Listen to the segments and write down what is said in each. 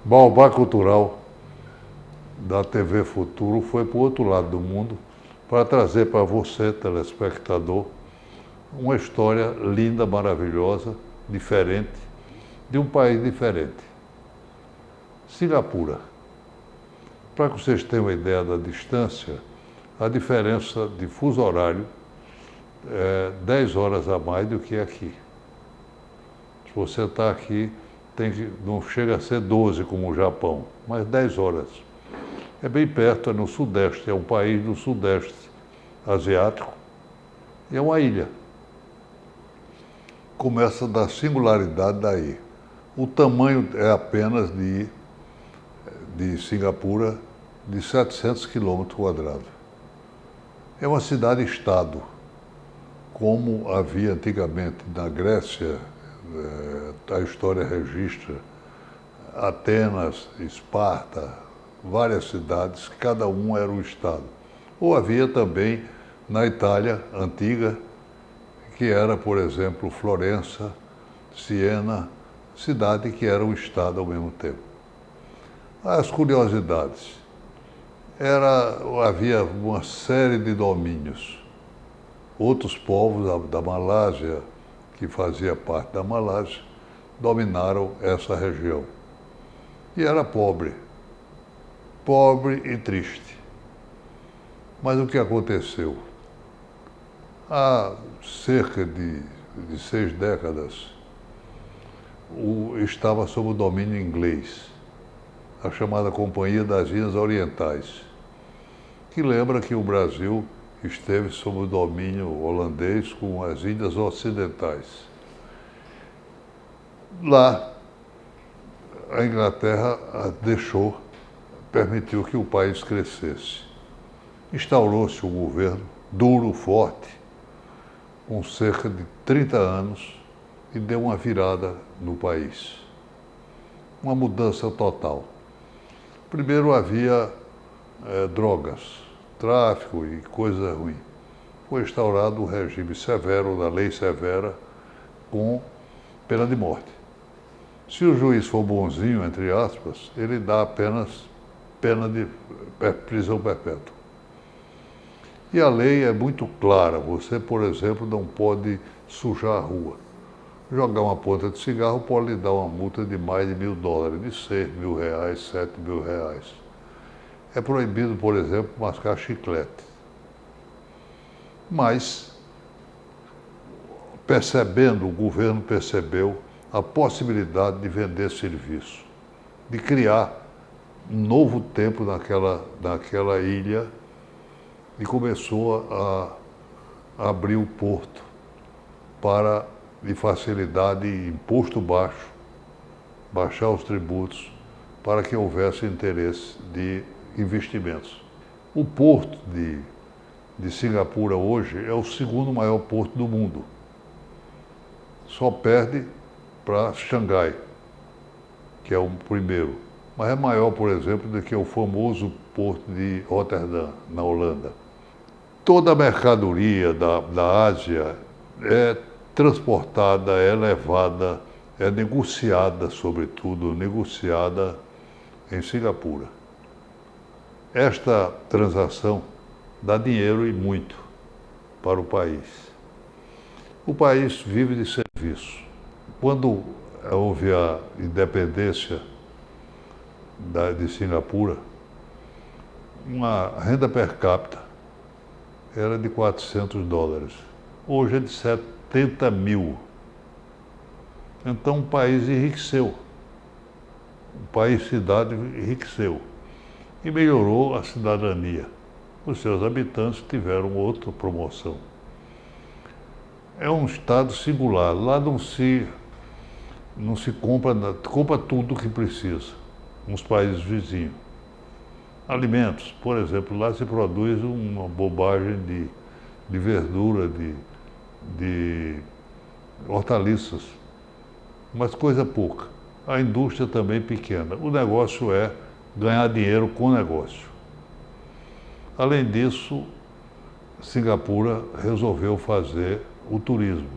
Baobá Cultural da TV Futuro foi para o outro lado do mundo para trazer para você, telespectador, uma história linda, maravilhosa, diferente, de um país diferente. Singapura. Para que vocês tenham uma ideia da distância, a diferença de fuso horário é 10 horas a mais do que aqui. Se você está aqui, não chega a ser 12 como o Japão, mas 10 horas. É bem perto, é no Sudeste, é um país do Sudeste asiático e é uma ilha. Começa da singularidade daí. O tamanho é apenas de Singapura de 700 quilômetros quadrados. É uma cidade-estado, como havia antigamente na Grécia, a história registra, Atenas, Esparta, várias cidades, cada um era um estado. Ou havia também na Itália antiga, que era, por exemplo, Florença, Siena, cidade que era um estado ao mesmo tempo. As curiosidades. Havia uma série de domínios. Outros povos da Malásia, que fazia parte da Malásia, dominaram essa região. E era pobre. Pobre e triste. Mas o que aconteceu? Há cerca de 6 décadas, estava sob o domínio inglês, a chamada Companhia das Índias Orientais, que lembra que o Brasil esteve sob o domínio holandês com as Índias Ocidentais. Lá, a Inglaterra permitiu que o país crescesse. Instaurou-se um governo duro, forte, com cerca de 30 anos, e deu uma virada no país. Uma mudança total. Primeiro havia drogas, tráfico e coisa ruim. Foi instaurado um regime severo, da lei severa, com pena de morte. Se o juiz for bonzinho, entre aspas, ele dá apenas pena de prisão perpétua. E a lei é muito clara. Você, por exemplo, não pode sujar a rua. Jogar uma ponta de cigarro pode lhe dar uma multa de mais de $1.000, de R$6.000, R$7.000. É proibido, por exemplo, mascar chiclete. Mas, o governo percebeu a possibilidade de vender serviço, de criar um novo tempo naquela ilha, e começou a abrir o porto para, de facilidade, imposto baixo, baixar os tributos, para que houvesse interesse de investimentos. O porto de Singapura hoje é o segundo maior porto do mundo. Só perde para Xangai, que é o primeiro. Mas é maior, por exemplo, do que o famoso porto de Rotterdam, na Holanda. Toda a mercadoria da Ásia é transportada, é levada, é negociada, sobretudo, negociada em Singapura. Esta transação dá dinheiro e muito para o país. O país vive de serviço. Quando houve a independência de Singapura, uma renda per capita era de $400. Hoje é de 70 mil. Então o país enriqueceu. O país-cidade enriqueceu. E melhorou a cidadania. Os seus habitantes tiveram outra promoção. É um estado singular. Lá não se compra tudo o que precisa, nos países vizinhos. Alimentos, por exemplo, lá se produz uma bobagem de verdura, de hortaliças, mas coisa pouca. A indústria também pequena. O negócio é ganhar dinheiro com o negócio. Além disso, Singapura resolveu fazer o turismo.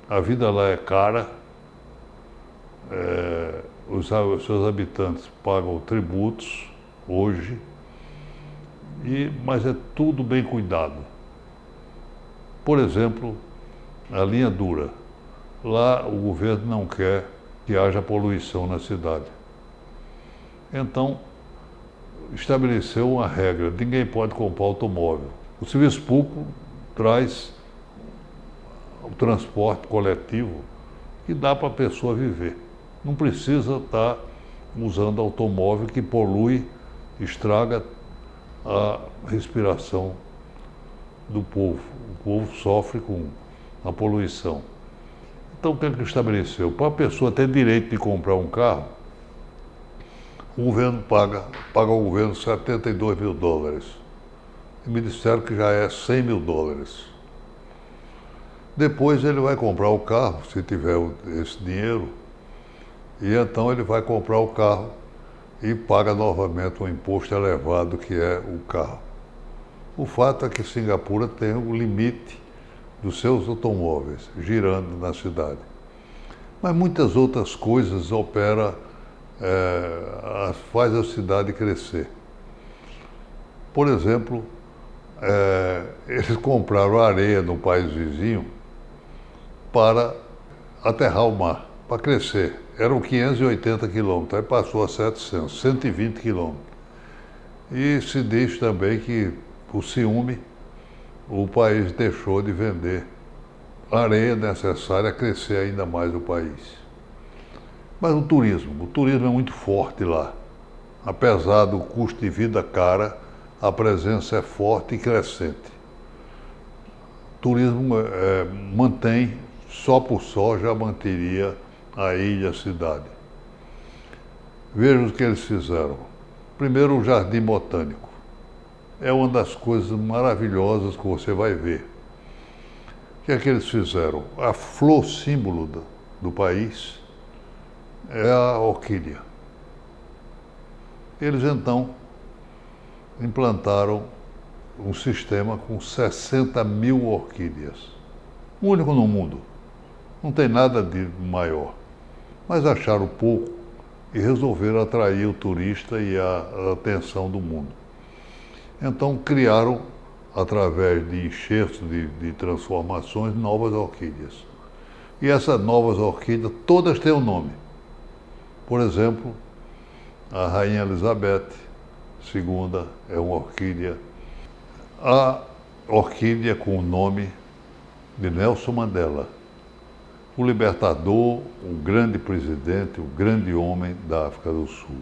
A vida lá é cara, os seus habitantes pagam tributos hoje, mas é tudo bem cuidado. Por exemplo, a linha dura. Lá o governo não quer que haja poluição na cidade. Então, estabeleceu uma regra: ninguém pode comprar automóvel. O serviço público traz o transporte coletivo que dá para a pessoa viver. Não precisa estar usando automóvel que polui, estraga a respiração do povo. O povo sofre com a poluição. Então, o que ele estabeleceu? Para a pessoa ter direito de comprar um carro, o governo paga ao governo 72 mil dólares. E me disseram que já é 100 mil dólares. Depois ele vai comprar o carro, se tiver esse dinheiro, e então ele vai comprar o carro e paga novamente um imposto elevado que é o carro. O fato é que Singapura tem um limite dos seus automóveis girando na cidade. Mas muitas outras coisas faz a cidade crescer. Por exemplo, eles compraram areia no país vizinho para aterrar o mar, para crescer. Eram 580 quilômetros, aí passou a 700, 120 quilômetros. E se diz também que, por ciúme, o país deixou de vender a areia necessária a crescer ainda mais o país. Mas o turismo é muito forte lá. Apesar do custo de vida cara, a presença é forte e crescente. O turismo mantém, só por só, já manteria a ilha, a cidade. Veja o que eles fizeram. Primeiro, o Jardim Botânico. É uma das coisas maravilhosas que você vai ver. O que é que eles fizeram? A flor símbolo do país é a orquídea. Eles então implantaram um sistema com 60 mil orquídeas. Único no mundo. Não tem nada de maior. Mas acharam pouco e resolveram atrair o turista e a atenção do mundo. Então criaram, através de enxertos de transformações, novas orquídeas. E essas novas orquídeas, todas têm um nome. Por exemplo, a Rainha Elizabeth II é uma orquídea. A orquídea com o nome de Nelson Mandela, o libertador, o grande presidente, o grande homem da África do Sul.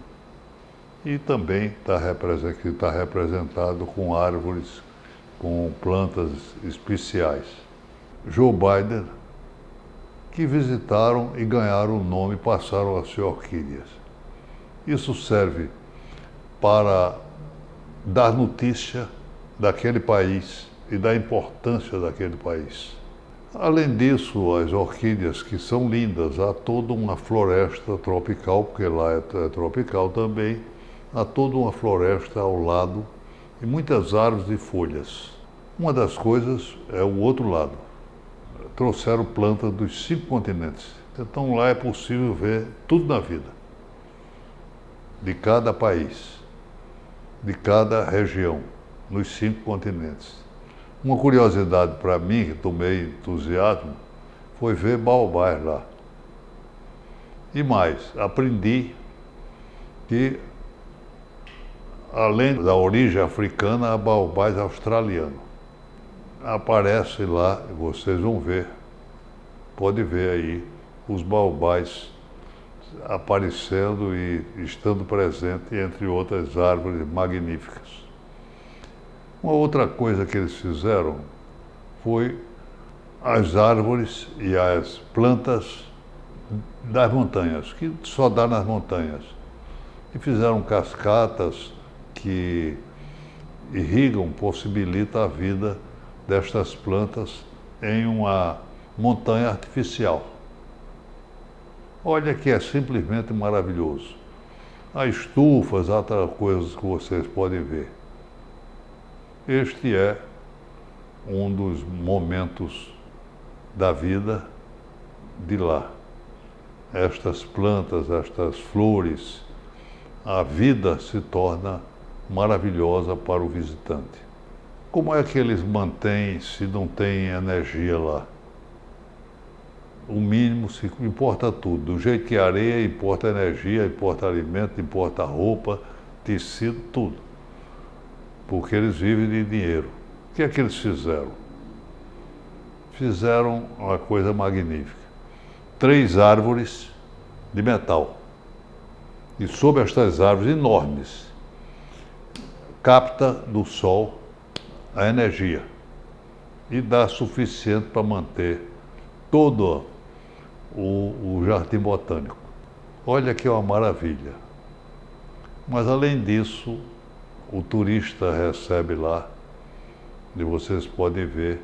E também está representado com árvores, com plantas especiais. Joe Biden, que visitaram e ganharam o nome, passaram a ser orquídeas. Isso serve para dar notícia daquele país e da importância daquele país. Além disso, as orquídeas, que são lindas, há toda uma floresta tropical, porque lá é tropical também, há toda uma floresta ao lado e muitas árvores e folhas. Uma das coisas é o outro lado. Trouxeram plantas dos 5 continentes. Então lá é possível ver tudo na vida, de cada país, de cada região, nos 5 continentes. Uma curiosidade para mim, que tomei entusiasmo, foi ver baobás lá. E mais, aprendi que, além da origem africana, há baobás australiano. Aparece lá, vocês vão ver, pode ver aí, os baobás aparecendo e estando presente entre outras árvores magníficas. Uma outra coisa que eles fizeram foi as árvores e as plantas das montanhas, que só dá nas montanhas. E fizeram cascatas que irrigam, possibilita a vida destas plantas em uma montanha artificial. Olha que é simplesmente maravilhoso. Há estufas, há outras coisas que vocês podem ver. Este é um dos momentos da vida de lá. estas plantas, estas flores, a vida se torna maravilhosa para o visitante. Como é que eles mantêm se não tem energia lá? O mínimo importa tudo. Do jeito que a areia importa energia, importa alimento, importa roupa, tecido, tudo. Porque eles vivem de dinheiro. O que é que eles fizeram? Fizeram uma coisa magnífica. 3 árvores de metal. E sob estas árvores enormes, capta do sol a energia e dá suficiente para manter todo o jardim botânico. Olha que é uma maravilha. Mas além disso, o turista recebe lá, e vocês podem ver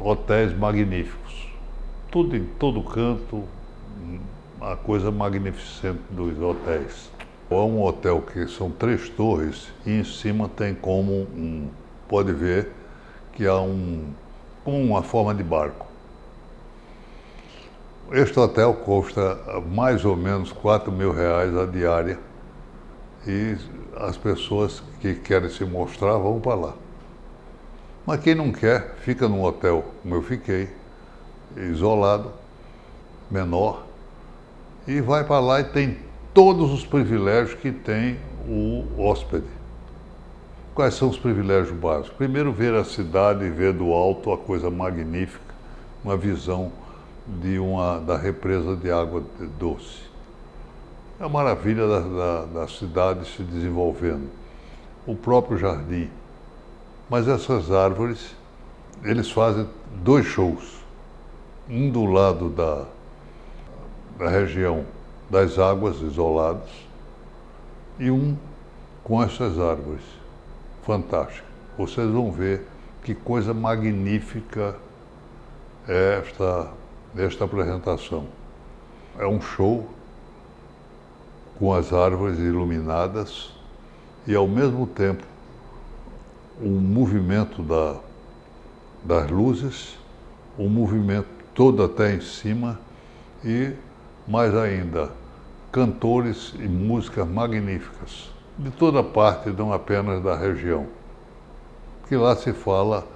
hotéis magníficos. Tudo em todo canto, a coisa magnificente dos hotéis. É um hotel que são 3 torres e em cima tem pode ver que há uma forma de barco. Este hotel custa mais ou menos R$4.000 a diária e as pessoas que querem se mostrar vão para lá. Mas quem não quer, fica num hotel, como eu fiquei, isolado, menor, e vai para lá e tem todos os privilégios que tem o hóspede. Quais são os privilégios básicos? Primeiro, ver a cidade, ver do alto a coisa magnífica, uma visão da represa de água doce. É a maravilha da cidade se desenvolvendo. O próprio jardim. Mas essas árvores, eles fazem 2 shows. Um do lado da região das águas isoladas e um com essas árvores. Fantástico. Vocês vão ver que coisa magnífica é esta apresentação. É um show com as árvores iluminadas e, ao mesmo tempo, um movimento das luzes, um movimento todo até em cima e, mais ainda, cantores e músicas magníficas, de toda parte, não apenas da região. Porque lá se fala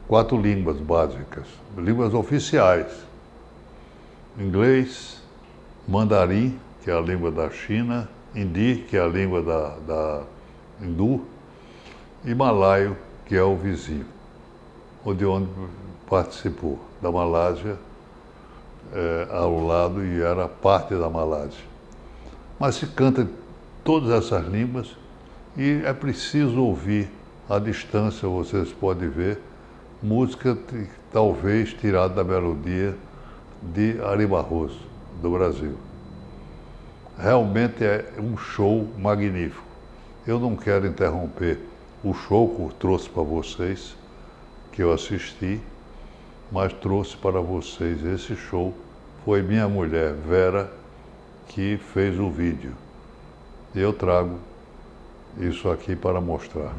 4 línguas básicas, línguas oficiais. Inglês, mandarim, que é a língua da China, hindi, que é a língua da hindu, e malaio, que é o vizinho, onde participou da Malásia, ao lado, e era parte da Malásia. Mas se canta todas essas línguas e é preciso ouvir à distância, vocês podem ver, música talvez tirada da melodia de Ari Barroso, do Brasil. Realmente é um show magnífico. Eu não quero interromper o show que eu trouxe para vocês, que eu assisti, mas trouxe para vocês esse show. Foi minha mulher, Vera, que fez o vídeo. E eu trago isso aqui para mostrar.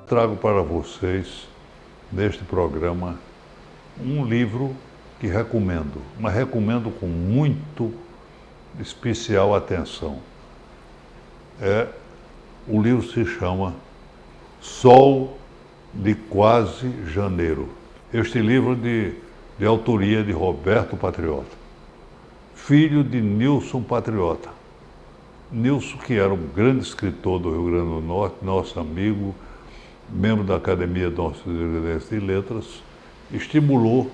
Trago para vocês, neste programa, um livro que recomendo, mas recomendo com muito especial atenção. O livro se chama Sol de Quase Janeiro. Este livro de autoria de Roberto Patriota, filho de Nilson Patriota. Nilson, que era um grande escritor do Rio Grande do Norte, nosso amigo, membro da Academia Nossa de Letras, estimulou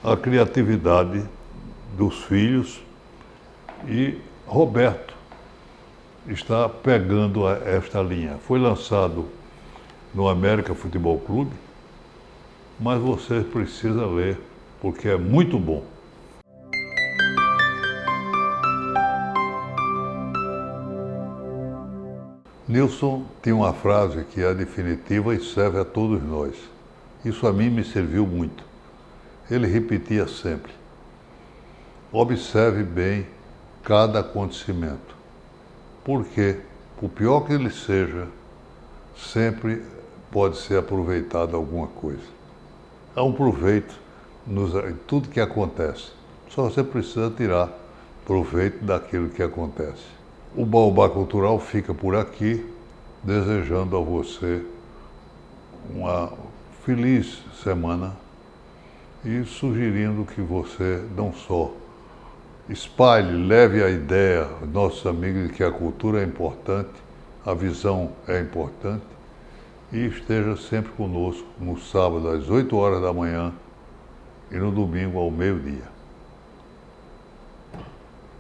a criatividade dos filhos e Roberto está pegando esta linha. Foi lançado no América Futebol Clube, mas você precisa ler, porque é muito bom. Nilson tinha uma frase que é definitiva e serve a todos nós. Isso a mim me serviu muito. Ele repetia sempre: observe bem cada acontecimento, porque, por pior que ele seja, sempre pode ser aproveitado alguma coisa. Há um proveito em tudo que acontece. Só você precisa tirar proveito daquilo que acontece. O Baobá Cultural fica por aqui, desejando a você uma feliz semana e sugerindo que você não só espalhe, leve a ideia aos nossos amigos de que a cultura é importante, a visão é importante, e esteja sempre conosco no sábado às 8 horas da manhã e no domingo ao meio-dia.